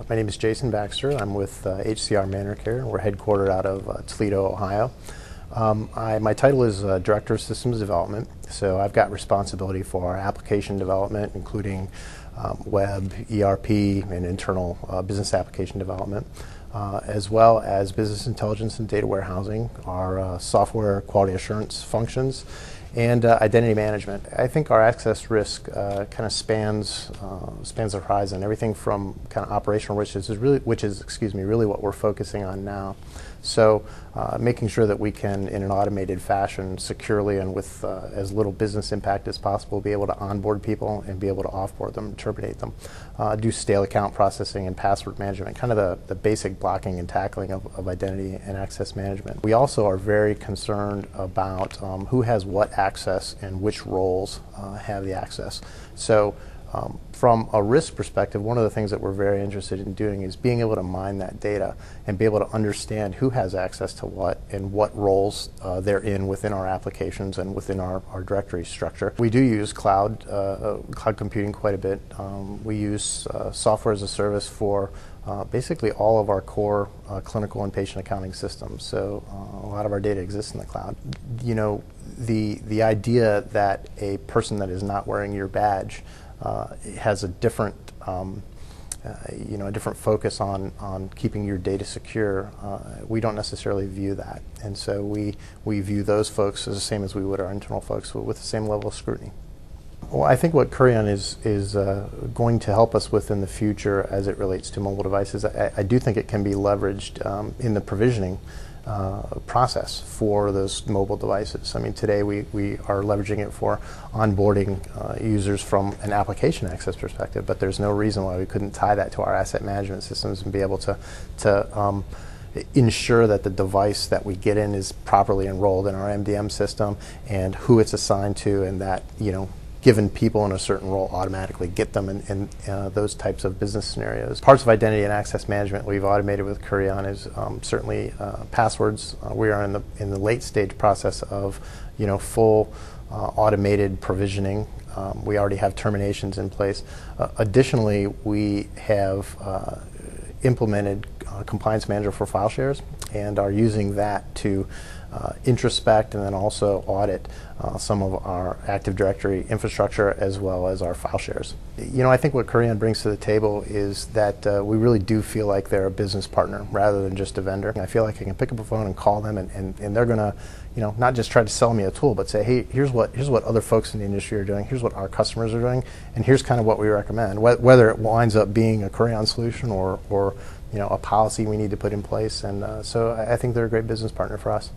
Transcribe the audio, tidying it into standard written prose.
My name is Jason Baxter. I'm with HCR ManorCare. We're headquartered out of Toledo, Ohio. My title is Director of Systems Development, so I've got responsibility for our application development, including web, ERP, and internal business application development, as well as business intelligence and data warehousing, our software quality assurance functions, and identity management. I think our access risk kind of spans the horizon. Everything from kind of operational risk, which is really what we're focusing on now. So making sure that we can, in an automated fashion, securely and with as little business impact as possible, be able to onboard people and be able to offboard them, terminate them, do stale account processing and password management, kind of the basic blocking and tackling of identity and access management. We also are very concerned about who has what access and which roles have the access. So from a risk perspective, one of the things that we're very interested in doing is being able to mine that data and be able to understand who has access to what and what roles they're in within our applications and within our directory structure. We do use cloud computing quite a bit. We use software as a service for basically all of our core clinical and patient accounting systems. So a lot of our data exists in the cloud. You know, the idea that a person that is not wearing your badge has a different, a different focus on keeping your data secure. We don't necessarily view that, and so we view those folks as the same as we would our internal folks, with the same level of scrutiny. Well, I think what Courion is going to help us with in the future as it relates to mobile devices, I do think it can be leveraged in the provisioning process for those mobile devices. I mean, today we are leveraging it for onboarding users from an application access perspective, but there's no reason why we couldn't tie that to our asset management systems and be able to ensure that the device that we get in is properly enrolled in our MDM system and who it's assigned to, and that, given people in a certain role automatically get them in those types of business scenarios. Parts of identity and access management we've automated with Courion is certainly passwords. We are in the late stage process of full automated provisioning. We already have terminations in place. Additionally, we have implemented Compliance Manager for file shares and are using that to introspect and then also audit some of our Active Directory infrastructure as well as our file shares. I think what Courion brings to the table is that we really do feel like they're a business partner rather than just a vendor. I feel like I can pick up a phone and call them, and they're going to not just try to sell me a tool, but say, hey, here's what other folks in the industry are doing, here's what our customers are doing, and here's kind of what we recommend. Whether it winds up being a Courion solution or a policy we need to put in place, and so I think they're a great business partner for us.